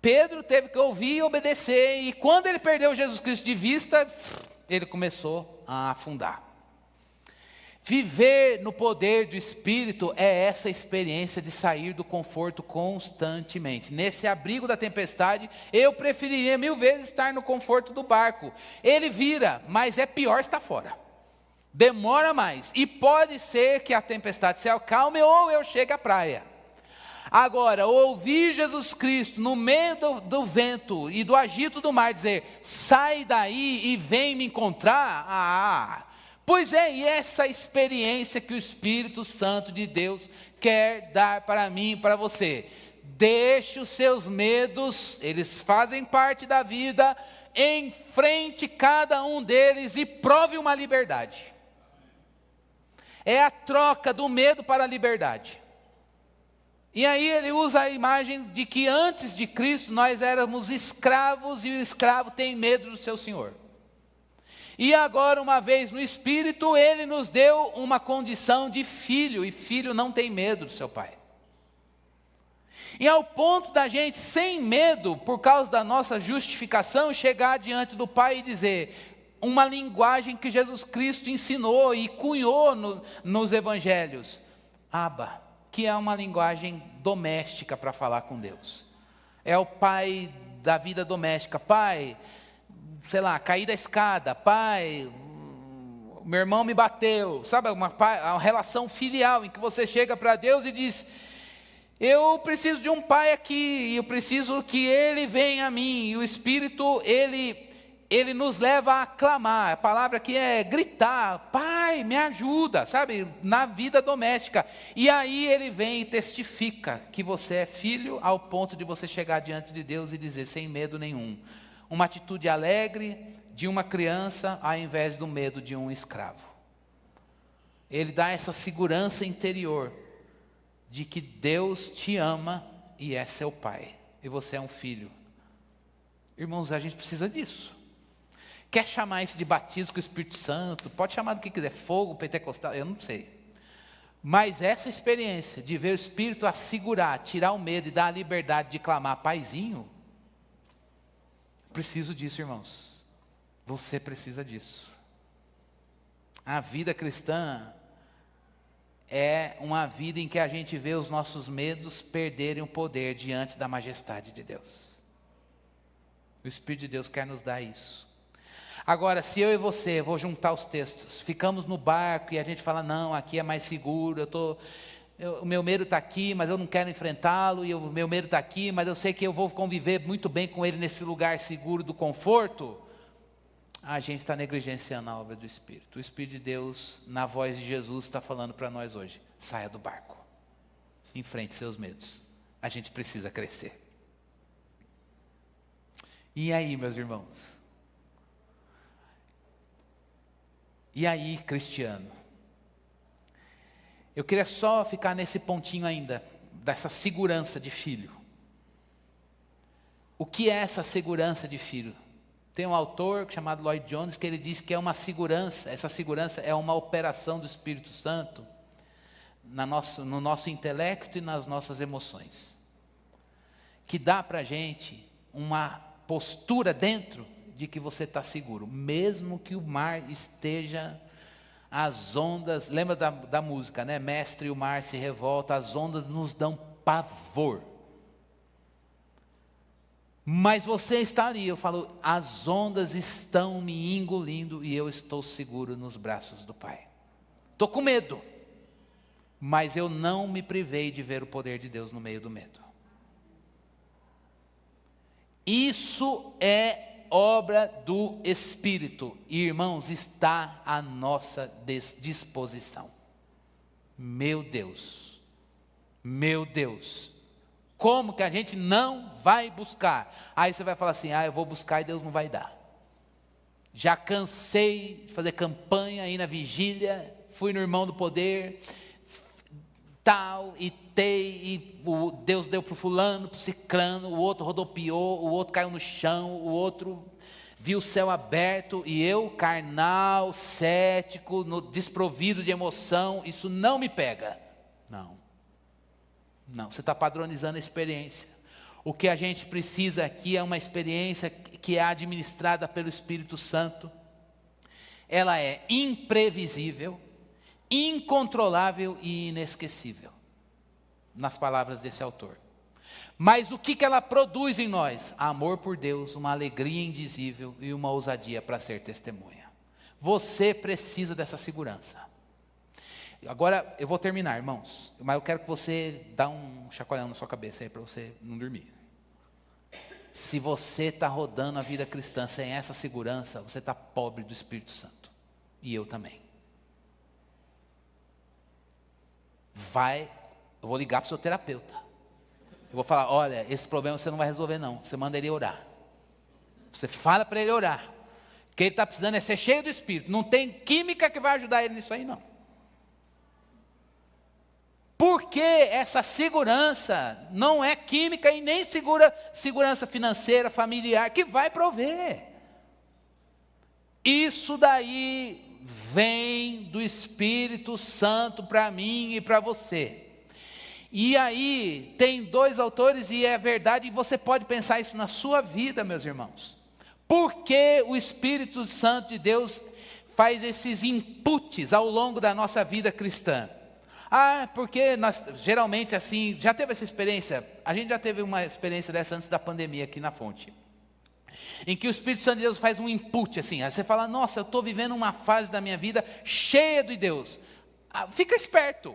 S1: Pedro teve que ouvir e obedecer, e quando ele perdeu Jesus Cristo de vista, ele começou a afundar. Viver no poder do Espírito é essa experiência de sair do conforto constantemente. Nesse abrigo da tempestade, eu preferiria 1000 vezes estar no conforto do barco. Ele vira, mas é pior estar fora. Demora mais, e pode ser que a tempestade se acalme ou eu chegue à praia. Agora, ouvir Jesus Cristo no meio do vento e do agito do mar dizer: sai daí e vem me encontrar. Pois é, e essa experiência que o Espírito Santo de Deus quer dar para mim e para você. Deixe os seus medos, eles fazem parte da vida, enfrente cada um deles e prove uma liberdade. É a troca do medo para a liberdade. E aí ele usa a imagem de que antes de Cristo nós éramos escravos, e o escravo tem medo do seu senhor. E agora, uma vez no Espírito, ele nos deu uma condição de filho, e filho não tem medo do seu pai. E ao ponto da gente, sem medo, por causa da nossa justificação, chegar diante do Pai e dizer uma linguagem que Jesus Cristo ensinou e cunhou nos evangelhos: Abba, que é uma linguagem doméstica para falar com Deus. É o pai da vida doméstica. Pai, sei lá, caí da escada. Pai, meu irmão me bateu, sabe, uma relação filial, em que você chega para Deus e diz: eu preciso de um pai aqui, eu preciso que ele venha a mim, e o Espírito, ele nos leva a clamar, a palavra aqui é gritar: Pai, me ajuda, sabe, na vida doméstica, e aí ele vem e testifica que você é filho, ao ponto de você chegar diante de Deus e dizer sem medo nenhum, uma atitude alegre de uma criança, ao invés do medo de um escravo. Ele dá essa segurança interior, de que Deus te ama e é seu pai, e você é um filho. Irmãos, a gente precisa disso. Quer chamar isso de batismo com o Espírito Santo, pode chamar do que quiser, fogo, pentecostal, eu não sei. Mas essa experiência de ver o Espírito assegurar, tirar o medo e dar a liberdade de clamar paizinho, preciso disso, irmãos. Você precisa disso. A vida cristã é uma vida em que a gente vê os nossos medos perderem o poder diante da majestade de Deus. O Espírito de Deus quer nos dar isso. Agora, se eu e você, vou juntar os textos, ficamos no barco e a gente fala: não, aqui é mais seguro, o meu medo está aqui, mas eu não quero enfrentá-lo, e o meu medo está aqui, mas eu sei que eu vou conviver muito bem com ele nesse lugar seguro do conforto, a gente está negligenciando a obra do Espírito. O Espírito de Deus, na voz de Jesus, está falando para nós hoje: saia do barco, enfrente seus medos, a gente precisa crescer. E aí, meus irmãos? E aí, cristiano? Eu queria só ficar nesse pontinho ainda, dessa segurança de filho. O que é essa segurança de filho? Tem um autor chamado Lloyd Jones que ele diz que é uma segurança, essa segurança é uma operação do Espírito Santo no nosso intelecto e nas nossas emoções, que dá para a gente uma postura dentro de que você está seguro, mesmo que o mar esteja, as ondas, lembra da música, né? Mestre, o mar se revolta, as ondas nos dão pavor. Mas você está ali, eu falo: as ondas estão me engolindo e eu estou seguro nos braços do Pai. Estou com medo, mas eu não me privei de ver o poder de Deus no meio do medo. Isso é obra do Espírito, e, irmãos, está à nossa disposição. Meu Deus, como que a gente não vai buscar? Aí você vai falar assim: eu vou buscar e Deus não vai dar. Já cansei de fazer campanha aí na vigília, fui no Irmão do Poder, tal, e Deus deu para o fulano, para o cicrano, o outro rodopiou, o outro caiu no chão, o outro viu o céu aberto, e eu, carnal, cético, desprovido de emoção, isso não me pega. Não, você está padronizando a experiência. O que a gente precisa aqui é uma experiência que é administrada pelo Espírito Santo. Ela é imprevisível, incontrolável e inesquecível, nas palavras desse autor. Mas o que ela produz em nós? Amor por Deus, uma alegria indizível e uma ousadia para ser testemunha. Você precisa dessa segurança. Agora eu vou terminar, irmãos, mas eu quero que você dê um chacoalhão na sua cabeça aí para você não dormir. Se você está rodando a vida cristã sem essa segurança, você está pobre do Espírito Santo. E eu também. Eu vou ligar para o seu terapeuta. Eu vou falar: olha, esse problema você não vai resolver não, você manda ele orar. Você fala para ele orar. O que ele está precisando é ser cheio do Espírito. Não tem química que vai ajudar ele nisso aí não. Porque essa segurança não é química e nem segurança financeira, familiar, que vai prover. Isso daí vem do Espírito Santo para mim e para você. E aí, tem dois autores, e é verdade, e você pode pensar isso na sua vida, meus irmãos. Porque o Espírito Santo de Deus faz esses inputs ao longo da nossa vida cristã? Porque nós, geralmente assim, já teve essa experiência? A gente já teve uma experiência dessa antes da pandemia aqui na Fonte. em que o Espírito Santo de Deus faz um input, assim, aí você fala, nossa, eu estou vivendo uma fase da minha vida cheia de Deus. Fica esperto.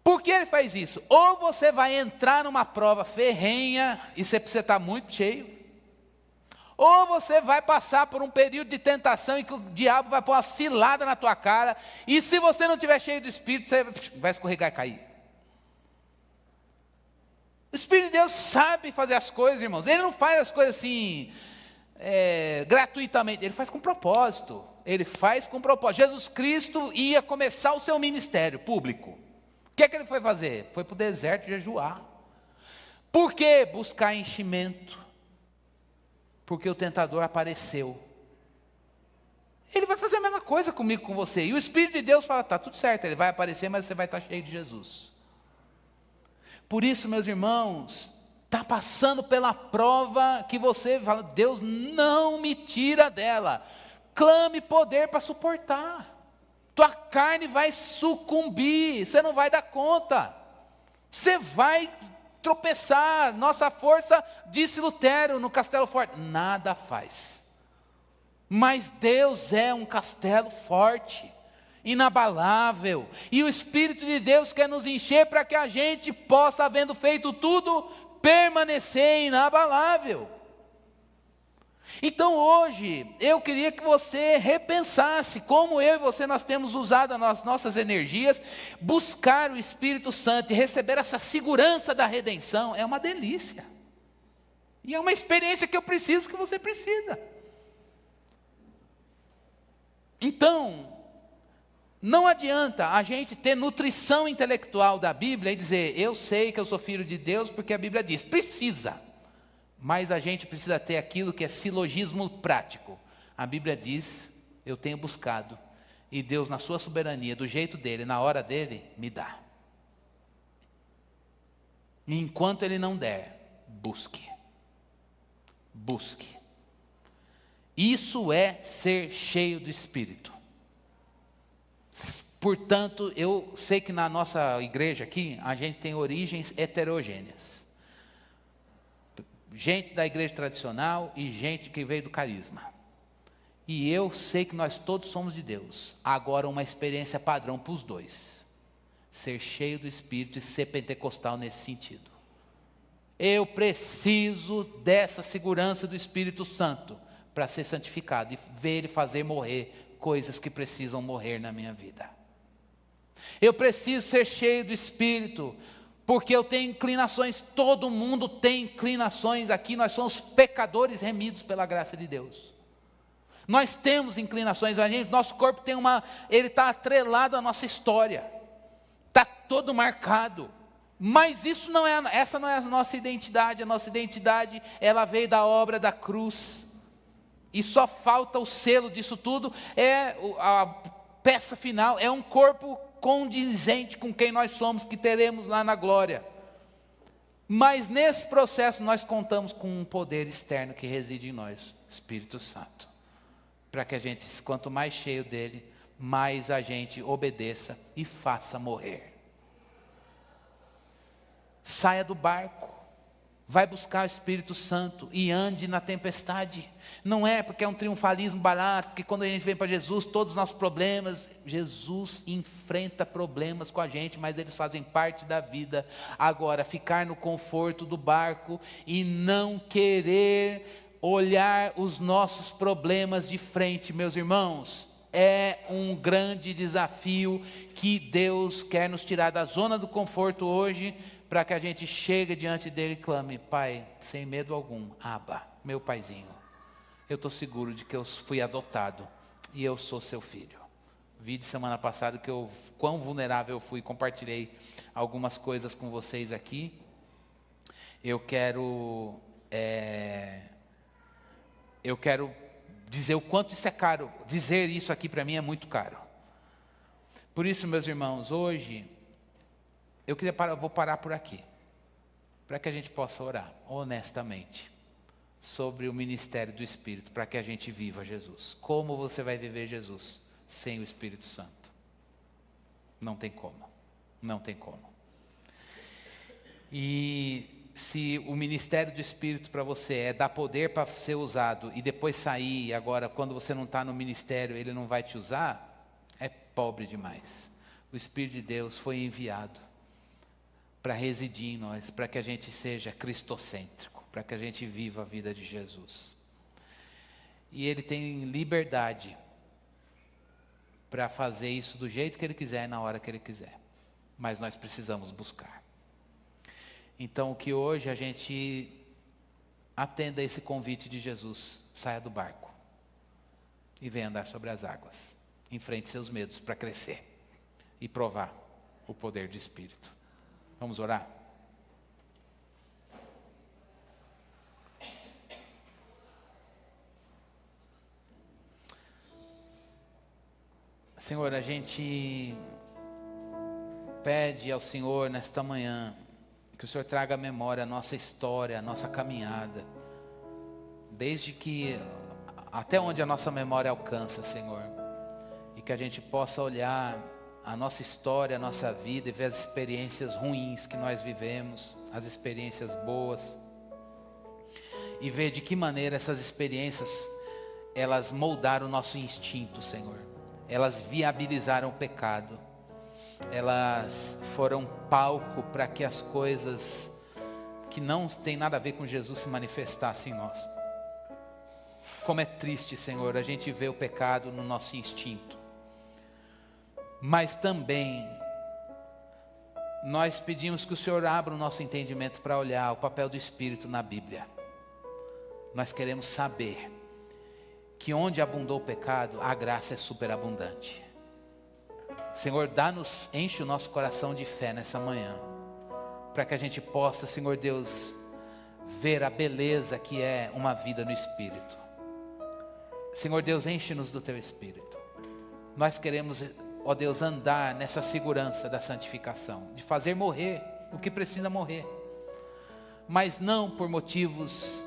S1: Por que ele faz isso? Ou você vai entrar numa prova ferrenha, e você precisa estar muito cheio, ou você vai passar por um período de tentação em que o diabo vai pôr uma cilada na tua cara, e se você não estiver cheio do Espírito, você vai escorregar e cair. O Espírito de Deus sabe fazer as coisas, irmãos. Ele não faz as coisas assim, gratuitamente. Ele faz com propósito. Ele faz com propósito. Jesus Cristo ia começar o seu ministério público. O que é que ele foi fazer? Foi para o deserto jejuar. Por que buscar enchimento? Porque o tentador apareceu. Ele vai fazer a mesma coisa comigo, com você. E o Espírito de Deus fala, tá tudo certo, ele vai aparecer, mas você vai estar cheio de Jesus. Por isso, meus irmãos, está passando pela prova que você fala, Deus não me tira dela. Clame poder para suportar. Tua carne vai sucumbir, você não vai dar conta. Você vai tropeçar. Nossa força, disse Lutero no Castelo Forte, nada faz. Mas Deus é um castelo forte, inabalável, e o Espírito de Deus quer nos encher para que a gente possa, havendo feito tudo, permanecer inabalável. Então hoje, eu queria que você repensasse, como eu e você nós temos usado as nossas energias, buscar o Espírito Santo e receber essa segurança da redenção, é uma delícia, e é uma experiência que eu preciso, que você precisa. Então, não adianta a gente ter nutrição intelectual da Bíblia e dizer, eu sei que eu sou filho de Deus, porque a Bíblia diz, precisa. Mas a gente precisa ter aquilo que é silogismo prático. A Bíblia diz, eu tenho buscado, e Deus na sua soberania, do jeito dele, na hora dele, me dá. E enquanto ele não der, busque. Busque. Isso é ser cheio do Espírito. Portanto, eu sei que na nossa igreja aqui, a gente tem origens heterogêneas. Gente da igreja tradicional e gente que veio do carisma. E eu sei que nós todos somos de Deus. Agora, uma experiência padrão para os dois. Ser cheio do Espírito e ser pentecostal nesse sentido. Eu preciso dessa segurança do Espírito Santo para ser santificado e ver Ele fazer morrer coisas que precisam morrer na minha vida. Eu preciso ser cheio do Espírito, porque eu tenho inclinações, todo mundo tem inclinações aqui, nós somos pecadores remidos pela graça de Deus. Nós temos inclinações, nosso corpo tem ele está atrelado à nossa história, está todo marcado. Mas essa não é a nossa identidade ela veio da obra da cruz. E só falta o selo disso tudo, a peça final, é um corpo condizente com quem nós somos, que teremos lá na glória. Mas nesse processo nós contamos com um poder externo que reside em nós, Espírito Santo. Para que a gente, quanto mais cheio dele, mais a gente obedeça e faça morrer. Saia do barco. Vai buscar o Espírito Santo e ande na tempestade. Não é porque é um triunfalismo barato, porque quando a gente vem para Jesus, todos os nossos problemas, Jesus enfrenta problemas com a gente, mas eles fazem parte da vida. Agora, ficar no conforto do barco e não querer olhar os nossos problemas de frente, meus irmãos, é um grande desafio que Deus quer nos tirar da zona do conforto hoje, para que a gente chegue diante dele e clame, Pai, sem medo algum, Abba, meu paizinho, eu estou seguro de que eu fui adotado e eu sou seu filho. Vi de semana passada quão vulnerável eu fui, compartilhei algumas coisas com vocês aqui. Eu quero dizer o quanto isso é caro, dizer isso aqui para mim é muito caro. Por isso, meus irmãos, hoje, vou parar por aqui, para que a gente possa orar honestamente sobre o ministério do Espírito, para que a gente viva Jesus. Como você vai viver Jesus sem o Espírito Santo? Não tem como, não tem como. E se o ministério do Espírito para você é dar poder para ser usado e depois sair, e agora quando você não está no ministério ele não vai te usar, é pobre demais. O Espírito de Deus foi enviado para residir em nós, para que a gente seja cristocêntrico, para que a gente viva a vida de Jesus. E Ele tem liberdade para fazer isso do jeito que Ele quiser, na hora que Ele quiser. Mas nós precisamos buscar. Então, que hoje a gente atenda esse convite de Jesus, saia do barco e venha andar sobre as águas. Enfrente seus medos para crescer e provar o poder do Espírito. Vamos orar? Senhor, a gente pede ao Senhor nesta manhã que o Senhor traga à memória a nossa história, a nossa caminhada, desde que até onde a nossa memória alcança, Senhor, e que a gente possa olhar a nossa história, a nossa vida e ver as experiências ruins que nós vivemos, as experiências boas, e ver de que maneira essas experiências, elas moldaram o nosso instinto, Senhor, elas viabilizaram o pecado, elas foram palco para que as coisas que não tem nada a ver com Jesus se manifestassem em nós. Como é triste, Senhor, a gente vê o pecado no nosso instinto. Mas também nós pedimos que o Senhor abra o nosso entendimento para olhar o papel do Espírito na Bíblia. Nós queremos saber que onde abundou o pecado, a graça é superabundante. Senhor, enche o nosso coração de fé nessa manhã, para que a gente possa, Senhor Deus, ver a beleza que é uma vida no Espírito. Senhor Deus, enche-nos do Teu Espírito. Nós queremos, ó Deus, andar nessa segurança da santificação, de fazer morrer o que precisa morrer, mas não por motivos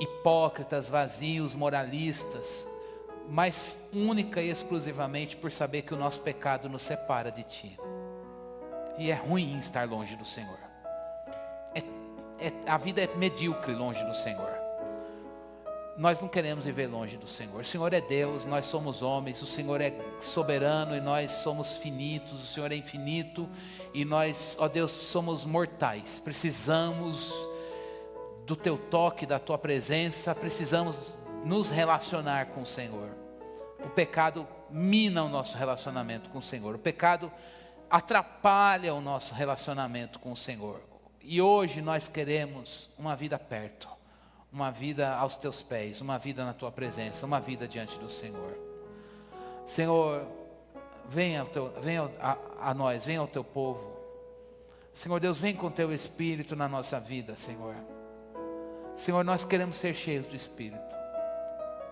S1: hipócritas, vazios, moralistas, mas única e exclusivamente por saber que o nosso pecado nos separa de Ti. E é ruim estar longe do Senhor. A vida é medíocre longe do Senhor. Nós não queremos viver longe do Senhor. O Senhor é Deus, nós somos homens. O Senhor é soberano e nós somos finitos. O Senhor é infinito e nós, ó Deus, somos mortais. Precisamos do Teu toque, da Tua presença. Precisamos nos relacionar com o Senhor. O pecado mina o nosso relacionamento com o Senhor. O pecado atrapalha o nosso relacionamento com o Senhor. E hoje nós queremos uma vida perto, uma vida aos Teus pés, uma vida na Tua presença, uma vida diante do Senhor. Senhor, venha a nós, venha ao Teu povo. Senhor Deus, vem com Teu Espírito na nossa vida, Senhor. Senhor, nós queremos ser cheios do Espírito.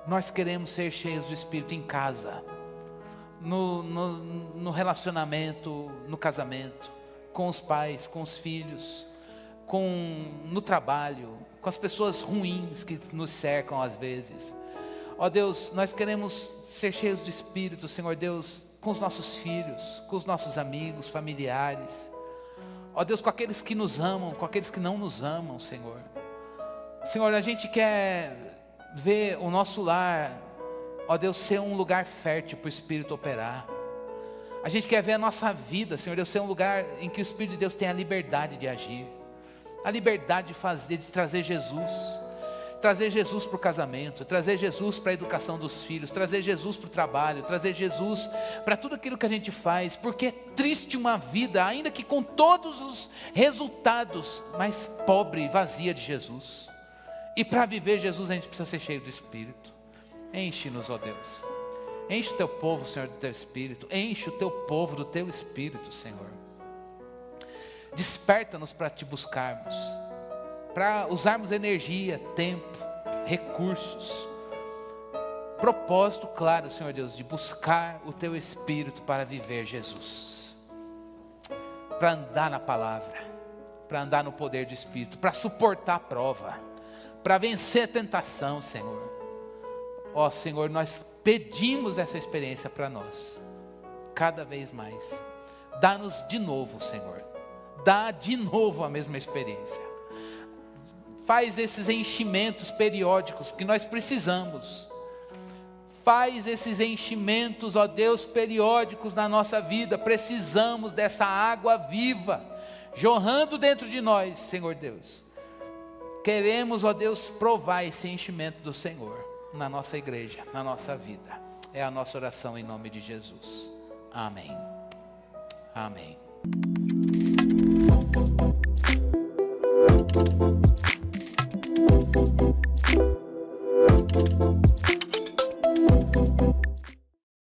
S1: Nós queremos ser cheios do Espírito em casa, no relacionamento, no casamento, com os pais, com os filhos, no trabalho, com as pessoas ruins que nos cercam às vezes. Ó Deus, nós queremos ser cheios do Espírito, Senhor Deus, com os nossos filhos, com os nossos amigos, familiares. Ó Deus, com aqueles que nos amam, com aqueles que não nos amam, Senhor. Senhor, a gente quer ver o nosso lar, ó Deus, ser um lugar fértil para o Espírito operar. A gente quer ver a nossa vida, Senhor Deus, ser um lugar em que o Espírito de Deus tem a liberdade de agir, a liberdade de fazer, de trazer Jesus para o casamento, trazer Jesus para a educação dos filhos, trazer Jesus para o trabalho, trazer Jesus para tudo aquilo que a gente faz, porque é triste uma vida, ainda que com todos os resultados, mas pobre e vazia de Jesus. E para viver Jesus a gente precisa ser cheio do Espírito. Enche-nos, ó Deus. Enche o Teu povo, Senhor, do Teu Espírito. Enche o Teu povo do Teu Espírito, Senhor. Desperta-nos para Te buscarmos, para usarmos energia, tempo, recursos, propósito claro, Senhor Deus, de buscar o Teu Espírito para viver Jesus, para andar na palavra, para andar no poder do Espírito, para suportar a prova, para vencer a tentação, Senhor. Ó Senhor, nós pedimos essa experiência para nós, cada vez mais. Dá-nos de novo, Senhor. Dá de novo a mesma experiência. faz esses enchimentos periódicos que nós precisamos. Faz esses enchimentos, ó Deus, periódicos na nossa vida. Precisamos dessa água viva, jorrando dentro de nós, Senhor Deus. Queremos, ó Deus, provar esse enchimento do Senhor na nossa igreja, na nossa vida. É a nossa oração em nome de Jesus. Amém. Amém.